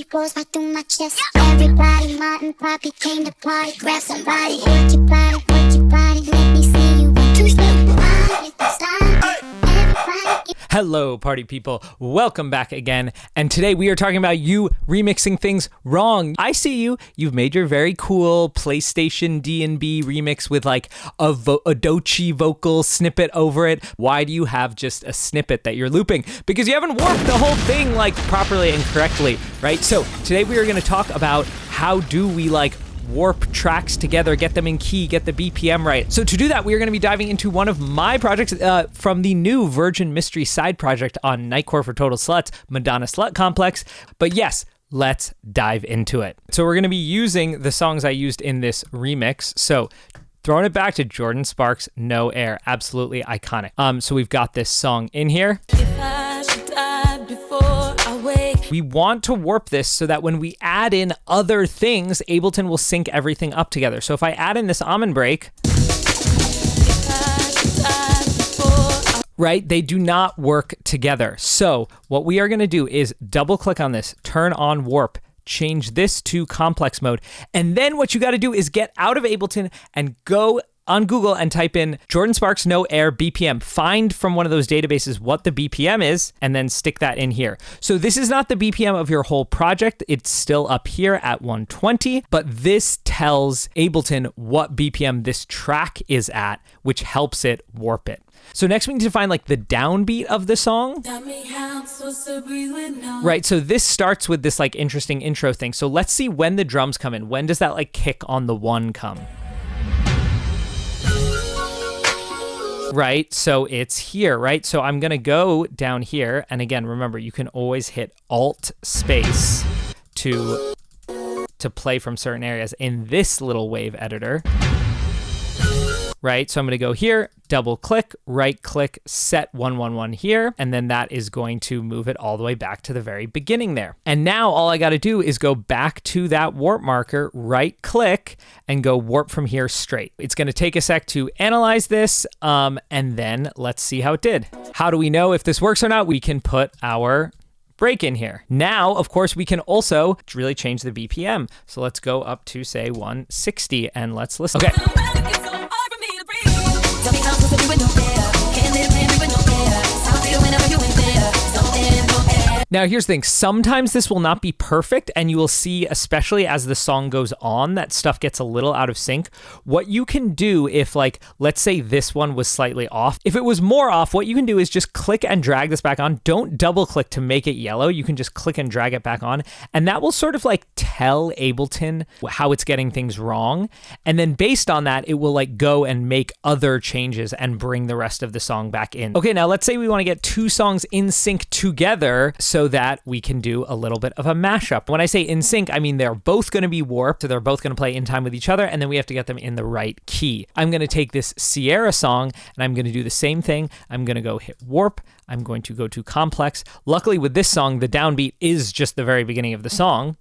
Goes right through my chest. Everybody, Martin, Poppy came to party. Grab somebody, work your body, let me see you want to Hello, party people. Welcome back again. And today we are talking about you remixing things wrong. I see you. You've made your very cool PlayStation D&B remix with like a dochi vocal snippet over it. Why do you have just a snippet that you're looping? Because you haven't warped the whole thing like properly and correctly, right? So today we are going to talk about how do we like warp tracks together, get them in key, get the BPM right. So to do that, we are going to be diving into one of my projects from the new virginmistry side project on Nightcore for Total Sluts, Madonna Slut Complex. But yes, let's dive into it. So we're going to be using the songs I used in this remix. So throwing it back to Jordan Sparks, No Air, absolutely iconic. So we've got this song in here. If I should die before I wake. We want to warp this so that when we add in other things, Ableton will sync everything up together. So if I add in this almond break, right, they do not work together. So what we are going to do is double click on this, turn on warp, change this to complex mode. And then what you got to do is get out of Ableton and go on Google and type in Jordan Sparks No Air BPM. Find from one of those databases what the BPM is and then stick that in here. So this is not the BPM of your whole project. It's still up here at 120, but this tells Ableton what BPM this track is at, which helps it warp it. So next we need to find like the downbeat of the song. Right, so this starts with this like interesting intro thing. So let's see when the drums come in. When does that like kick on the one come? Right, so it's here, right? So I'm gonna go down here, and again, remember, you can always hit Alt space to play from certain areas in this little wave editor. Right, so I'm gonna go here, double click, right click, set 111 here, and then that is going to move it all the way back to the very beginning there. And now all I gotta do is go back to that warp marker, right click, and go warp from here straight. It's gonna take a sec to analyze this, and then let's see how it did. How do we know if this works or not? We can put our break in here. Now, of course, we can also really change the BPM. So let's go up to say 160 and let's listen. Okay. Now, here's the thing. Sometimes this will not be perfect, and you will see, especially as the song goes on, that stuff gets a little out of sync. What you can do if, like, let's say this one was slightly off. If it was more off, what you can do is just click and drag this back on. Don't double click to make it yellow. You can just click and drag it back on, and that will sort of like tell Ableton how it's getting things wrong. And then based on that, it will like go and make other changes and bring the rest of the song back in. Okay, now let's say we want to get two songs in sync together so that we can do a little bit of a mashup. When I say in sync, I mean they're both going to be warped, so they're both going to play in time with each other, and then we have to get them in the right key. I'm going to take this Sierra song, and I'm going to do the same thing. I'm going to go hit warp. I'm going to go to complex. Luckily with this song, the downbeat is just the very beginning of the song.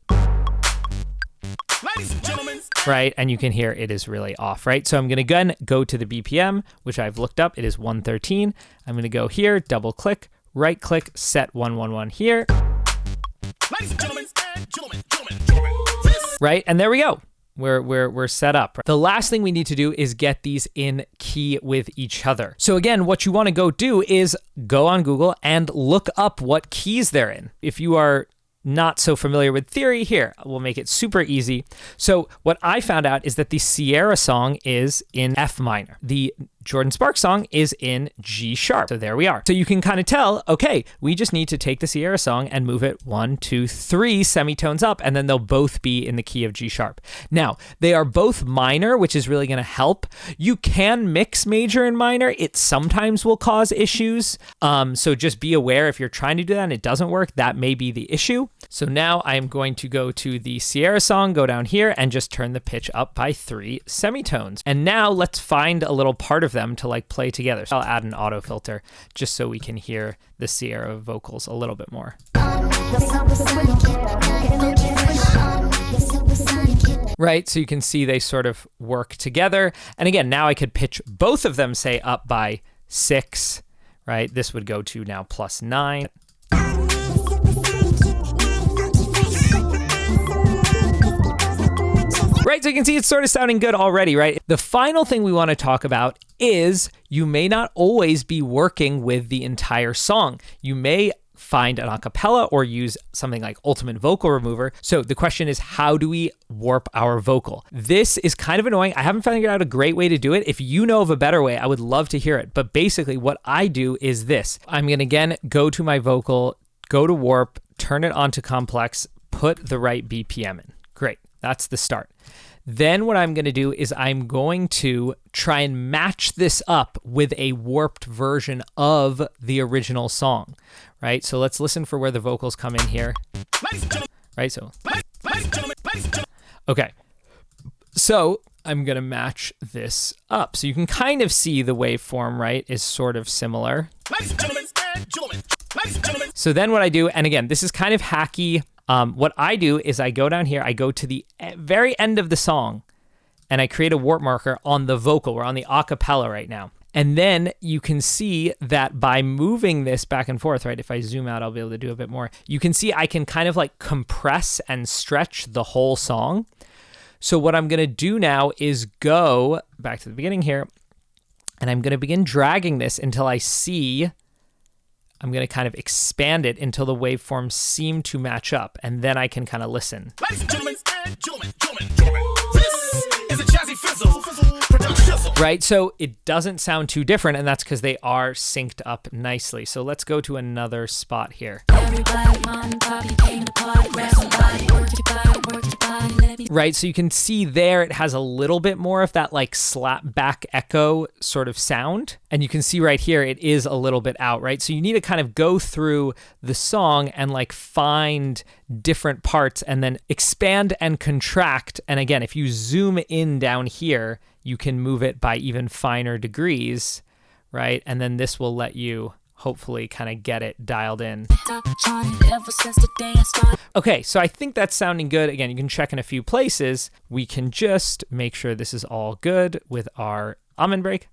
Ladies and gentlemen. Right, and you can hear it is really off, right? So I'm going to again go to the BPM, which I've looked up. It is 113. I'm going to go here, double click, right click, set 111 here. Ladies and gentlemen. Right, and there we go. We're set up. The last thing we need to do is get these in key with each other. So again, what you want to go do is go on Google and look up what keys they're in. If you are not so familiar with theory, here, we'll make it super easy. So what I found out is that the Sierra song is in F minor. The Jordan Sparks song is in G sharp. So there we are. So you can kind of tell, okay, we just need to take the Sierra song and move it 1, 2, 3 semitones up, and then they'll both be in the key of G sharp. Now, they are both minor, which is really going to help. You can mix major and minor. It sometimes will cause issues. So just be aware if you're trying to do that and it doesn't work, that may be the issue. So now I am going to go to the Sierra song, go down here, and just turn the pitch up by 3 semitones. And now let's find a little part of them to like play together. So I'll add an auto filter just so we can hear the Sierra vocals a little bit more. Right, so you can see they sort of work together. And again, now I could pitch both of them, say, up by 6, right? This would go to now +9. Right, so you can see it's sort of sounding good already, right? The final thing we want to talk about is you may not always be working with the entire song. You may find an acapella or use something like Ultimate Vocal Remover. So the question is, how do we warp our vocal? This is kind of annoying. I haven't figured out a great way to do it. If you know of a better way, I would love to hear it. But basically what I do is this. I'm going to again go to my vocal, go to warp, turn it onto complex, put the right BPM in. Great. That's the start. Then what I'm going to do is I'm going to try and match this up with a warped version of the original song, right? So let's listen for where the vocals come in here, right? So, okay. So I'm going to match this up. So you can kind of see the waveform, right, is sort of similar. So then what I do, and again, this is kind of hacky. What I do is I go down here, I go to the very end of the song, and I create a warp marker on the vocal. We're on the acapella right now. And then you can see that by moving this back and forth, right? If I zoom out, I'll be able to do a bit more. You can see I can kind of like compress and stretch the whole song. So what I'm going to do now is go back to the beginning here, and I'm going to begin dragging this until I see... I'm going to kind of expand it until the waveforms seem to match up, and then I can kind of listen. Ladies and gentlemen, this is a Jazzy Fizzle production. Right, so it doesn't sound too different, and that's because they are synced up nicely. So let's go to another spot here. Right, so you can see there it has a little bit more of that like slap back echo sort of sound. And you can see right here it is a little bit out, right? So you need to kind of go through the song and like find different parts and then expand and contract. And again, if you zoom in down here, you can move it by even finer degrees, right? And then this will let you hopefully kind of get it dialed in. Okay, so I think that's sounding good. Again, you can check in a few places. We can just make sure this is all good with our almond break.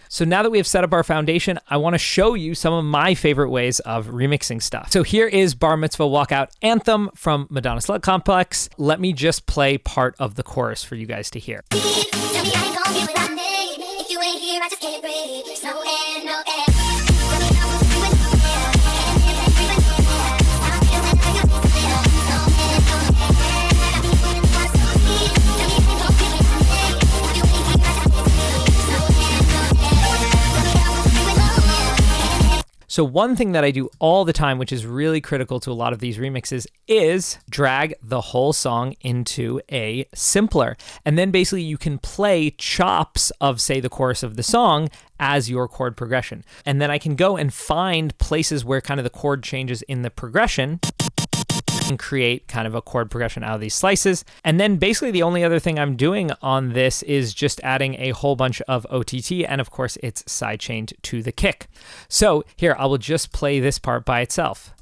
So now that we have set up our foundation, I want to show you some of my favorite ways of remixing stuff. So here is Bar Mitzvah Walkout Anthem from Madonna Slut Complex. Let me just play part of the chorus for you guys to hear. So one thing that I do all the time, which is really critical to a lot of these remixes, is drag the whole song into a simpler. And then basically you can play chops of, say, the chorus of the song as your chord progression. And then I can go and find places where kind of the chord changes in the progression and create kind of a chord progression out of these slices. And then basically the only other thing I'm doing on this is just adding a whole bunch of OTT, and of course it's sidechained to the kick. So here, I will just play this part by itself.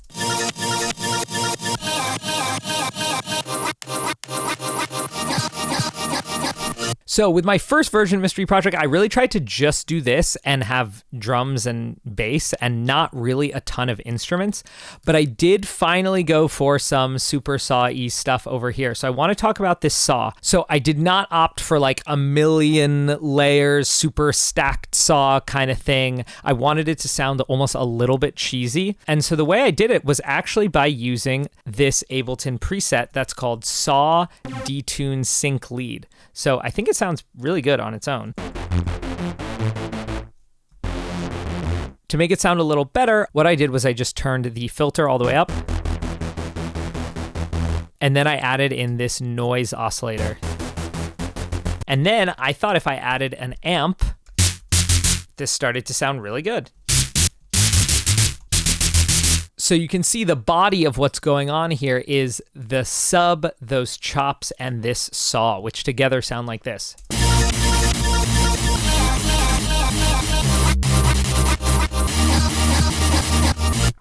So with my first Virgin Mystery project, I really tried to just do this and have drums and bass and not really a ton of instruments. But I did finally go for some super saw-y stuff over here. So I want to talk about this saw. So I did not opt for like a million layers, super stacked saw kind of thing. I wanted it to sound almost a little bit cheesy. And so the way I did it was actually by using this Ableton preset that's called Saw Detune Sync Lead. So I think it sounds really good on its own. To make it sound a little better, what I did was I just turned the filter all the way up. And then I added in this noise oscillator. And then I thought if I added an amp, this started to sound really good. So you can see the body of what's going on here is the sub, those chops, and this saw, which together sound like this.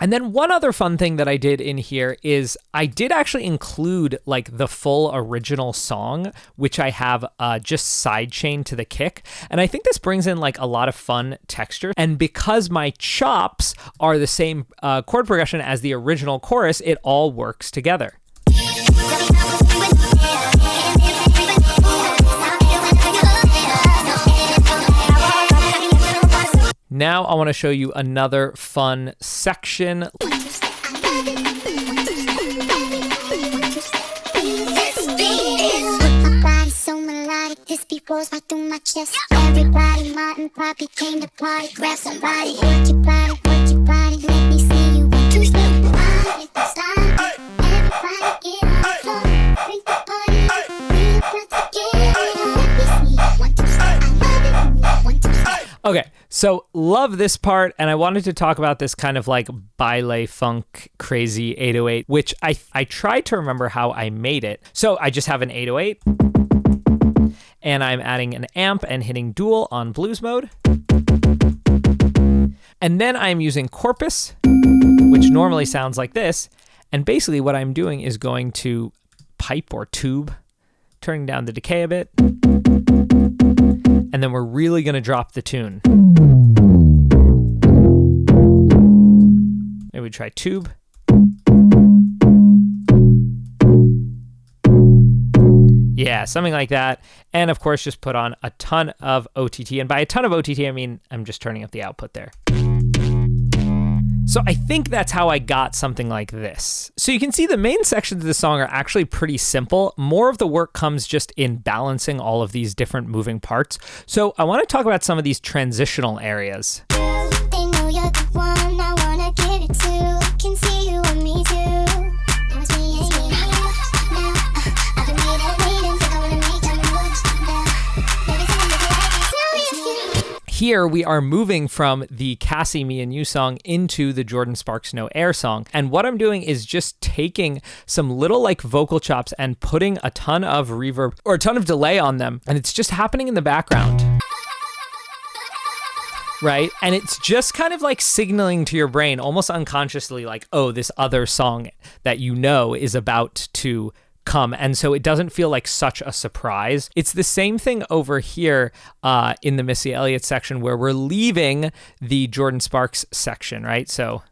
And then one other fun thing that I did in here is I did actually include like the full original song, which I have just sidechained to the kick. And I think this brings in like a lot of fun texture. And because my chops are the same chord progression as the original chorus, it all works together. Now I want to show you another fun section. This beat goes right through my chest. Everybody, Martin, Poppy came to party. Grab somebody, work your body, let me see you want to step. Slide, everybody get on the floor. Bring the party, we about to get on. Let me see you want to step. I love it, want to step. Okay, so love this part, and I wanted to talk about this kind of like Baile Funk crazy 808, which I tried to remember how I made it. So I just have an 808. And I'm adding an amp and hitting dual on blues mode. And then I'm using corpus, which normally sounds like this. And basically what I'm doing is going to pipe or tube, turning down the decay a bit. And then we're really going to drop the tune. Maybe we try tube. Yeah, something like that. And of course, just put on a ton of OTT. And by a ton of OTT, I mean, I'm just turning up the output there. So I think that's how I got something like this. So you can see the main sections of the song are actually pretty simple. More of the work comes just in balancing all of these different moving parts. So I want to talk about some of these transitional areas. They know you're the one I wanna give it to. Can see you and me too. Now it's me and you. I've been waiting, I wanna make them move. Baby, tell me if you. Here we are moving from the Cassie, Me and You song into the Jordan Sparks No Air song. And what I'm doing is just taking some little like vocal chops and putting a ton of reverb or a ton of delay on them. And it's just happening in the background. Right? And it's just kind of like signaling to your brain almost unconsciously like, oh, this other song that you know is about to come. And so it doesn't feel like such a surprise. It's the same thing over here in the Missy Elliott section where we're leaving the Jordan Sparks section, right? So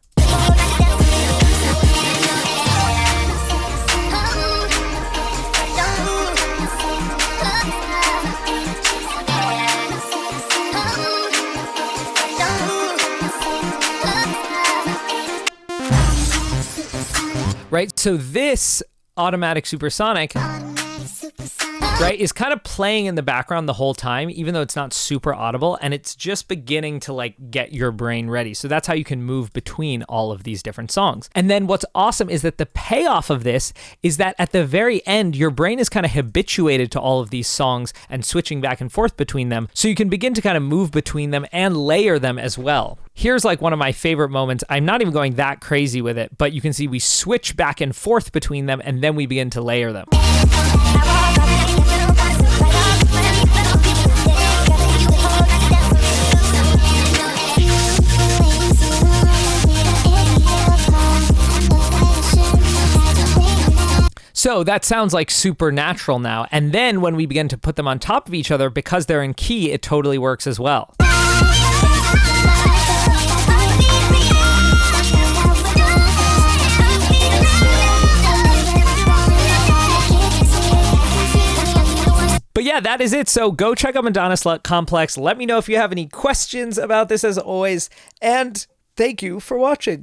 right? So this automatic supersonic, right, is kind of playing in the background the whole time, even though it's not super audible, and it's just beginning to like get your brain ready. So that's how you can move between all of these different songs. And then what's awesome is that the payoff of this is that at the very end, your brain is kind of habituated to all of these songs and switching back and forth between them. So you can begin to kind of move between them and layer them as well. Here's like one of my favorite moments. I'm not even going that crazy with it, but you can see we switch back and forth between them and then we begin to layer them. So that sounds like super natural now. And then when we begin to put them on top of each other, because they're in key, it totally works as well. But yeah, that is it. So go check out Madonna Slut Complex. Let me know if you have any questions about this as always. And thank you for watching.